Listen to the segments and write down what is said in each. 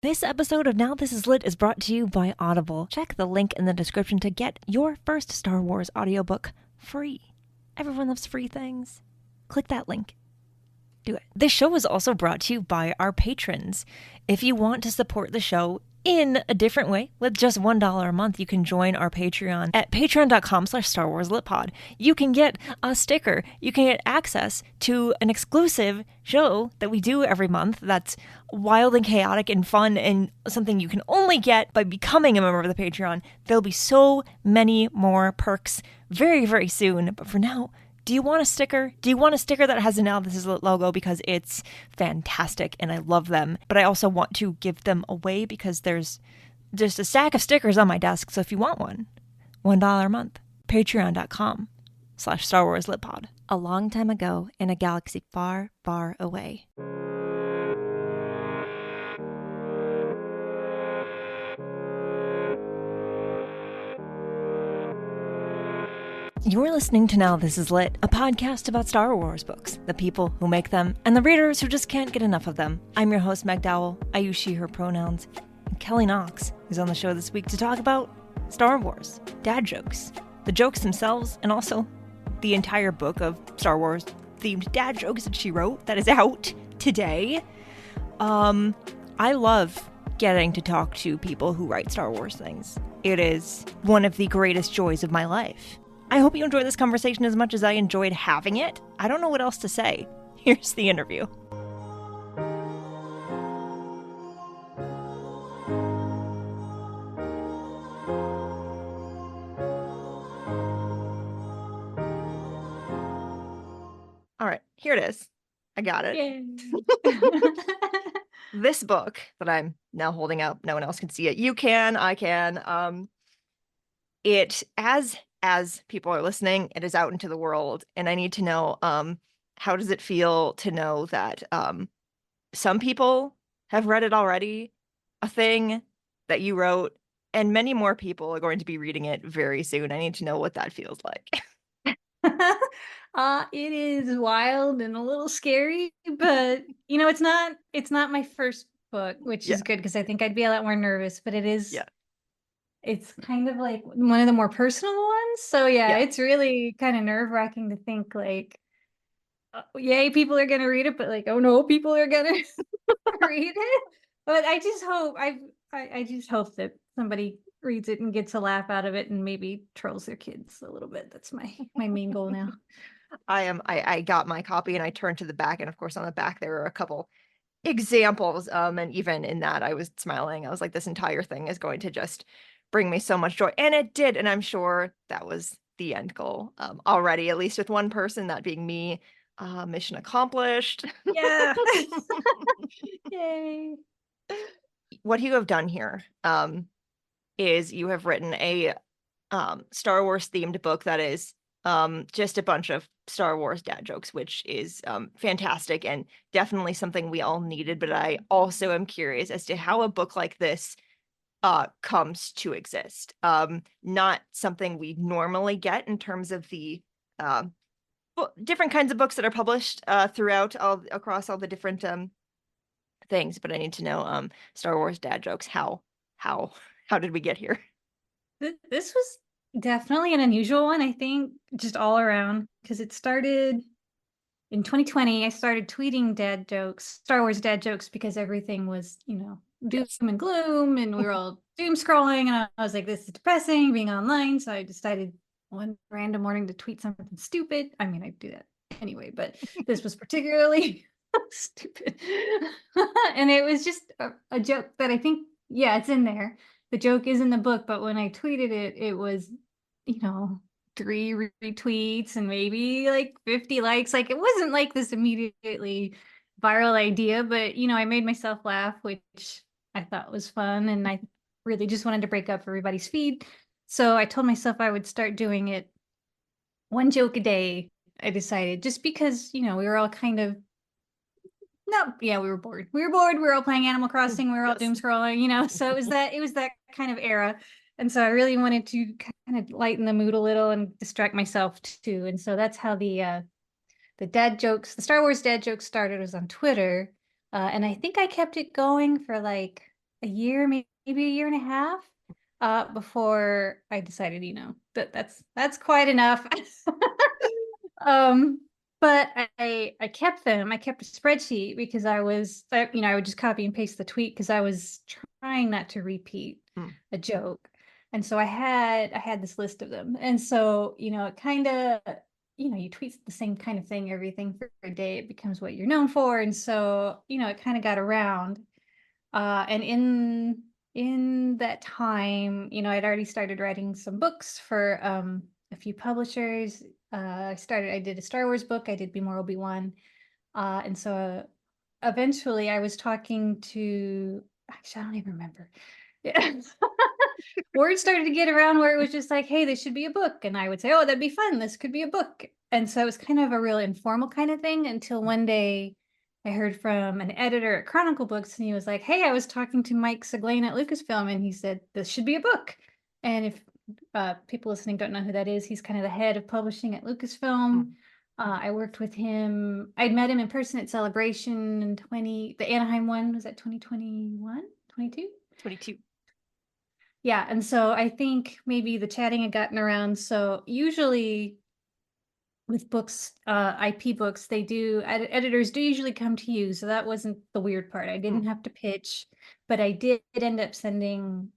This episode of Now This Is Lit is brought to you by Audible. Check the link in the description to get your first Star Wars audiobook free. Everyone loves free things. Click that link. Do it. This show is also brought to you by our patrons. If you want to support the show in a different way, with just $1 a month, you can join our Patreon at patreon.com/StarWarsLitPod. You can get a sticker. You can get access to an exclusive show that we do every month that's wild and chaotic and fun and something you can only get by becoming a member of the Patreon. There'll be so many more perks very, very soon. But for now, do you want a sticker? Do you want a sticker that has a Now This Is Lit logo? Because it's fantastic and I love them. But I also want to give them away because there's just a stack of stickers on my desk. So if you want one, $1 a month. Patreon.com/StarWarsLitPod. A long time ago in a galaxy far, far away. You're listening to Now This Is Lit, a podcast about Star Wars books, the people who make them, and the readers who just can't get enough of them. I'm your host, Meg Dowell. I use she, her pronouns. And Kelly Knox is on the show this week to talk about Star Wars, dad jokes, the jokes themselves, and also the entire book of Star Wars themed dad jokes that she wrote that is out today. I love getting to talk to people who write Star Wars things. It is one of the greatest joys of my life. I hope you enjoyed this conversation as much as I enjoyed having it. I don't know what else to say. Here's the interview. All right, here it is. I got it. This book that I'm now holding up, no one else can see it. You can, I can. It, as people are listening, it is out into the world, and I need to know, how does it feel to know that some people have read it already, a thing that you wrote, and many more people are going to be reading it very soon. I need to know what that feels like. It is wild and a little scary, but it's not my first book, which is good because I think I'd be a lot more nervous, but it is. Yeah. It's kind of like one of the more personal ones. So it's really kind of nerve-wracking to think like, yay, people are gonna read it, but like, oh no, people are gonna read it. But I just hope I just hope that somebody reads it and gets a laugh out of it and maybe trolls their kids a little bit. That's my main goal now. I got my copy and I turned to the back, and of course on the back there are a couple examples, and even in that I was smiling. I was like, this entire thing is going to just bring me so much joy, and it did. And I'm sure that was the end goal already, at least with one person, that being me. Mission accomplished. Yeah. Yay. What you have done here is you have written a Star Wars themed book that is just a bunch of Star Wars dad jokes, which is fantastic and definitely something we all needed. But I also am curious as to how a book like this comes to exist. Not something we normally get in terms of the different kinds of books that are published across all the different things. But I need to know Star Wars dad jokes. How did we get here? This was definitely an unusual one, I think, just all around, because it started in 2020. I started tweeting dad jokes, Star Wars dad jokes, because everything was, doom and gloom, and we were all doom scrolling, and I was like, this is depressing being online. So I decided one random morning to tweet something stupid. I mean, I do that anyway, but this was particularly stupid. And it was just a joke that I think, it's in there. The joke is in the book, but when I tweeted it, it was, 3 retweets and maybe like 50 likes. Like, it wasn't like this immediately viral idea, but I made myself laugh, which I thought was fun, and I really just wanted to break up everybody's feed. So I told myself I would start doing it one joke a day. I decided, just because we were all kind of we were bored. We were all playing Animal Crossing. We were all doom scrolling, so it was that kind of era. And so I really wanted to kind of lighten the mood a little and distract myself too. And so that's how the dad jokes, the Star Wars dad jokes started, was on Twitter. And I think I kept it going for like a year, maybe a year and a half, before I decided, that's quite enough. Um, but I kept them. I kept a spreadsheet because I would just copy and paste the tweet because I was trying not to repeat Mm. a joke. And so I had this list of them. And so, it kind of, you tweet the same kind of thing, everything for a day, it becomes what you're known for. And so, it kind of got around. And in that time, I'd already started writing some books for a few publishers. I did a Star Wars book. I did Be More Obi-Wan. And so eventually I was talking to, actually, I don't even remember. Yeah. Word started to get around where it was just like, hey, this should be a book. And I would say, oh, that'd be fun. This could be a book. And so it was kind of a real informal kind of thing until one day I heard from an editor at Chronicle Books, and he was like, hey, I was talking to Mike Seglain at Lucasfilm, and he said, this should be a book. And if people listening don't know who that is, he's kind of the head of publishing at Lucasfilm. I worked with him. I'd met him in person at Celebration in the Anaheim one, was that 2021, 22? 22. Yeah, and so I think maybe the chatting had gotten around. So usually with books, IP books, editors do usually come to you. So that wasn't the weird part. I didn't have to pitch, but I did end up sending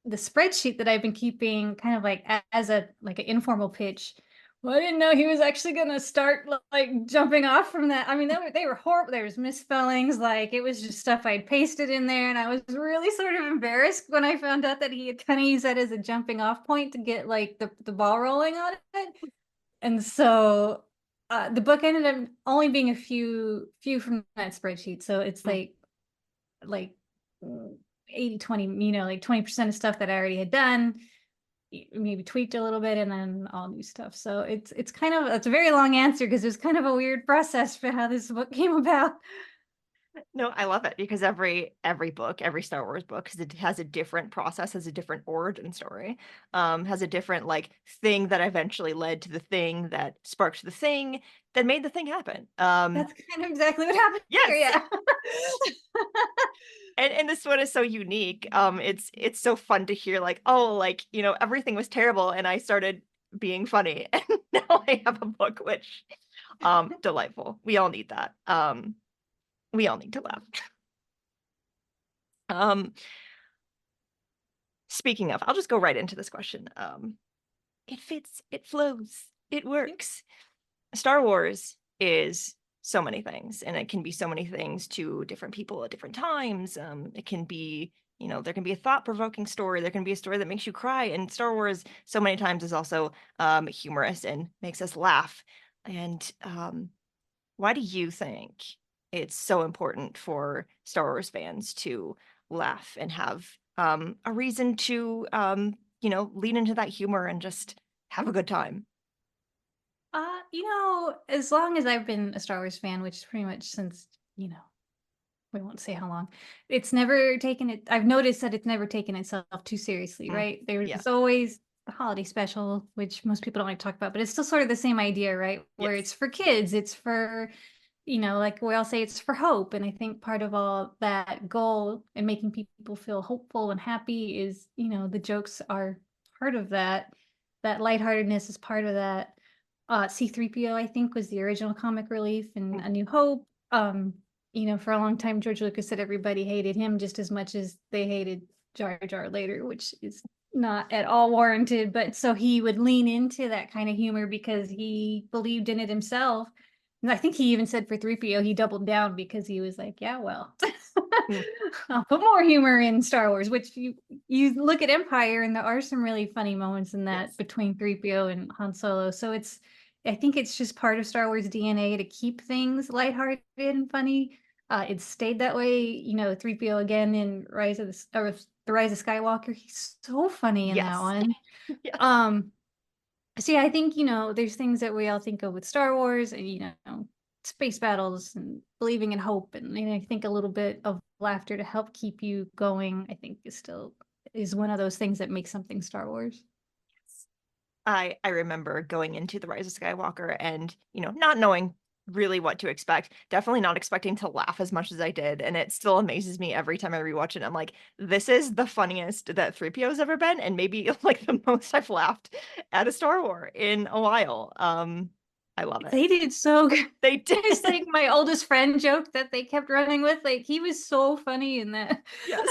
the spreadsheet that I've been keeping kind of like as an informal pitch. Well, I didn't know he was actually going to start like jumping off from that. I mean, they were horrible. There was misspellings. Like it was just stuff I'd pasted in there. And I was really sort of embarrassed when I found out that he had kind of used that as a jumping off point to get like the ball rolling on it. And so the book ended up only being a few from that spreadsheet. So it's like 80-20, like 20% of stuff that I already had done, maybe tweaked a little bit, and then all new stuff. So it's a very long answer because it's kind of a weird process for how this book came about. No, I love it because every book, every Star Wars book, it has a different process, has a different origin story, has a different like thing that eventually led to the thing that sparked the thing that made the thing happen. That's kind of exactly what happened here. Yes. Yeah. And this one is so unique. It's so fun to hear like, oh, like, everything was terrible and I started being funny and now I have a book, which delightful. We all need that. We all need to laugh. Speaking of, I'll just go right into this question. It fits, it flows, it works. Star Wars is so many things, and it can be so many things to different people at different times. It can be, there can be a thought-provoking story, there can be a story that makes you cry, and Star Wars so many times is also humorous and makes us laugh. And why do you think it's so important for Star Wars fans to laugh and have a reason to lean into that humor and just have a good time? As long as I've been a Star Wars fan, which is pretty much since, we won't say how long, I've noticed that it's never taken itself too seriously, right? There's always the holiday special, which most people don't like to talk about, but it's still sort of the same idea, right? Where it's for kids, it's for, like we all say, it's for hope. And I think part of all that goal and making people feel hopeful and happy is, the jokes are part of that. That lightheartedness is part of that. C-3PO, I think, was the original comic relief in A New Hope. For a long time, George Lucas said everybody hated him just as much as they hated Jar Jar later, which is not at all warranted. But so he would lean into that kind of humor because he believed in it himself. And I think he even said for 3PO, he doubled down because he was like, yeah, well, I'll put more humor in Star Wars, which you look at Empire and there are some really funny moments in that between 3PO and Han Solo. So I think it's just part of Star Wars DNA to keep things lighthearted and funny. It stayed that way, 3PO again in The Rise of Skywalker. He's so funny in that one. So yeah, I think, there's things that we all think of with Star Wars and, space battles and believing in hope. And I think a little bit of laughter to help keep you going, I think is one of those things that makes something Star Wars. I remember going into The Rise of Skywalker and, not knowing really what to expect. Definitely not expecting to laugh as much as I did. And it still amazes me every time I rewatch it. I'm like, this is the funniest that 3PO's ever been. And maybe like the most I've laughed at a Star Wars in a while. I love it. They did so good. They did. It's like my oldest friend joke that they kept running with. Like, he was so funny in that. Yes.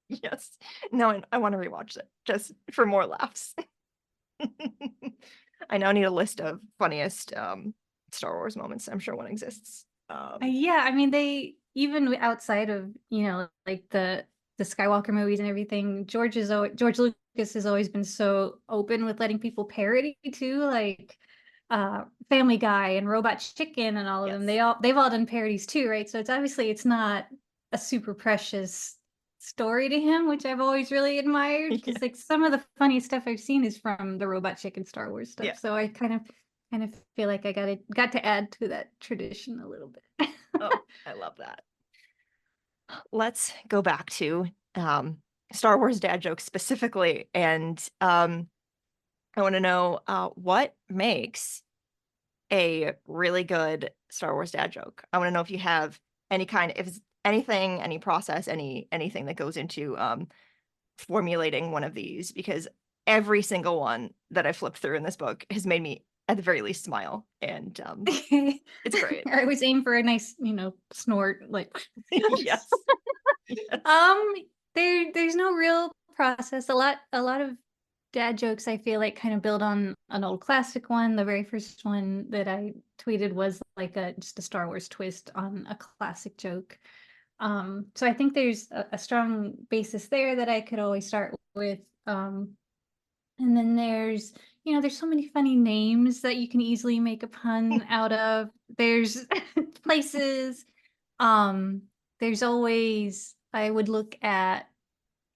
Yes. No, I want to rewatch it just for more laughs. I now need a list of funniest Star Wars moments. I'm sure one exists. Yeah, I mean, they even outside of, you know, like the Skywalker movies and everything, George Lucas has always been so open with letting people parody too, like Family Guy and Robot Chicken and all of them. They've all done parodies too, right? So it's not a super precious story to him, which I've always really admired, because like some of the funniest stuff I've seen is from the Robot Chicken Star Wars stuff. Yeah. So I kind of feel like I got to add to that tradition a little bit. Oh, I love that. Let's go back to Star Wars dad jokes specifically, and I want to know what makes a really good Star Wars dad joke. I want to know if you have if it's anything, any process, anything that goes into formulating one of these, because every single one that I flipped through in this book has made me at the very least smile, and it's great. I always aim for a nice, snort, like. Yes. There's no real process. A lot of dad jokes, I feel like, kind of build on an old classic one. The very first one that I tweeted was like just a Star Wars twist on a classic joke. So I think there's a strong basis there that I could always start with. And then there's so many funny names that you can easily make a pun out of. There's places. There's always, I would look at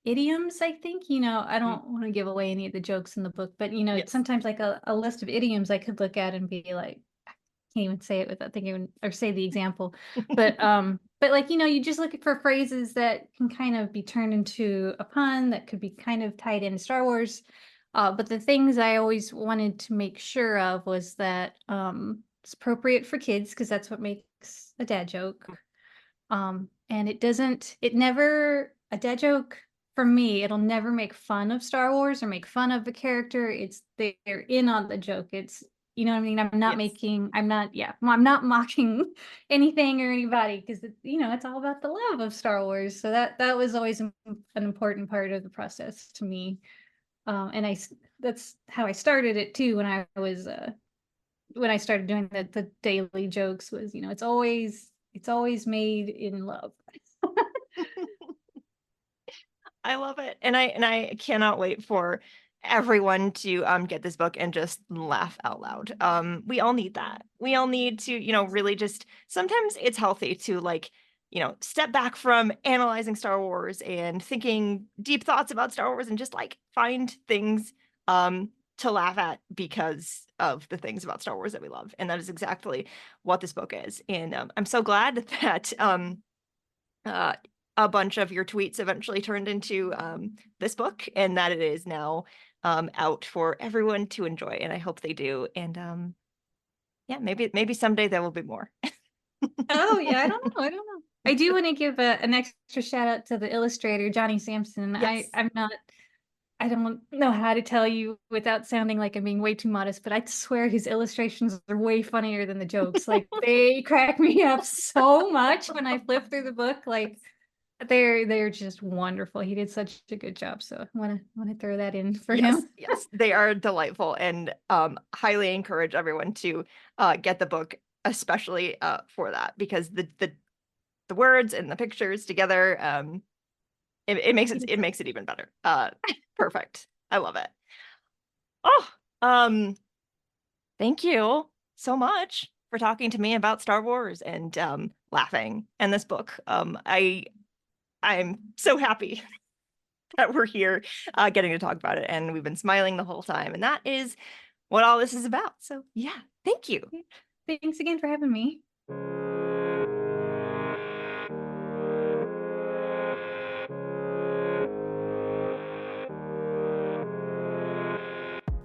idioms, I think. I don't want to give away any of the jokes in the book, but Yes. sometimes like a list of idioms I could look at and be like, I can't even say it without thinking or say the example. But like, you just look for phrases that can kind of be turned into a pun that could be kind of tied into Star Wars. But the things I always wanted to make sure of was that it's appropriate for kids, because that's what makes a dad joke. And a dad joke for me, it'll never make fun of Star Wars or make fun of a character. They're in on the joke. It's, you know what I mean? I'm not I'm not mocking anything or anybody, because it's all about the love of Star Wars. So that was always an important part of the process to me. And that's how I started it too, when I started doing the daily jokes, was, it's always made in love. I love it. And I cannot wait for everyone to get this book and just laugh out loud. We all need that. We all need to, really just, sometimes it's healthy to step back from analyzing Star Wars and thinking deep thoughts about Star Wars, and just find things to laugh at because of the things about Star Wars that we love. And that is exactly what this book is. And I'm so glad that a bunch of your tweets eventually turned into this book, and that it is now out for everyone to enjoy. And I hope they do. And yeah, maybe someday there will be more. Oh yeah, I don't know. I do want to give an extra shout out to the illustrator, Johnny Sampson. Yes. I don't know how to tell you without sounding like I'm being way too modest, but I swear his illustrations are way funnier than the jokes. Like, they crack me up so much when I flip through the book. Like, they're just wonderful. He did such a good job. So I want to throw that in for him. Yes, they are delightful, and highly encourage everyone to get the book, especially for that, because the words and the pictures together, it makes it even better. Perfect. I love it. Oh, thank you so much for talking to me about Star Wars and laughing and this book. I'm so happy that we're here getting to talk about it, and we've been smiling the whole time, and that is what all this is about. So yeah, thank you. Thanks again for having me.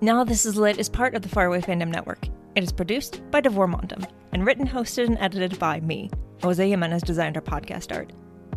Now This Is Lit is part of the Faraway Fandom Network. It is produced by Devor Montum and written, hosted, and edited by me. Jose Jimenez designed our podcast art.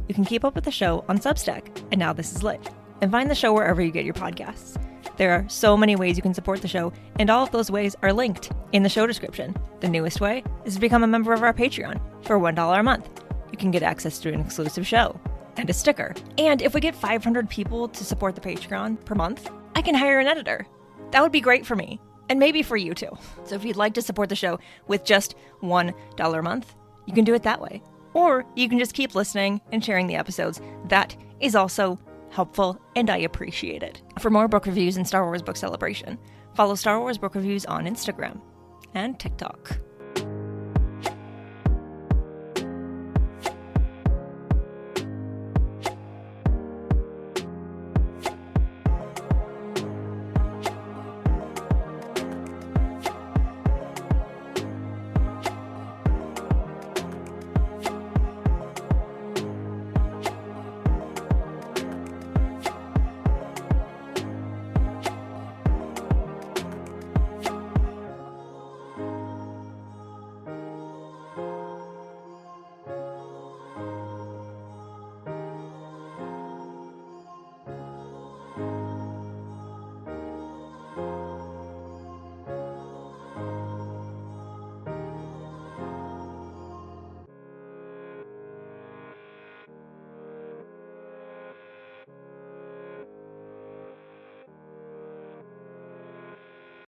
You can keep up with the show on Substack, and Now This Is Lit, and find the show wherever you get your podcasts. There are so many ways you can support the show, and all of those ways are linked in the show description. The newest way is to become a member of our Patreon for $1 a month. You can get access to an exclusive show and a sticker. And if we get 500 people to support the Patreon per month, I can hire an editor. That would be great for me, and maybe for you too. So if you'd like to support the show with just $1 a month, you can do it that way. Or you can just keep listening and sharing the episodes. That is also helpful, and I appreciate it. For more book reviews and Star Wars Book Celebration, follow Star Wars Book Reviews on Instagram and TikTok.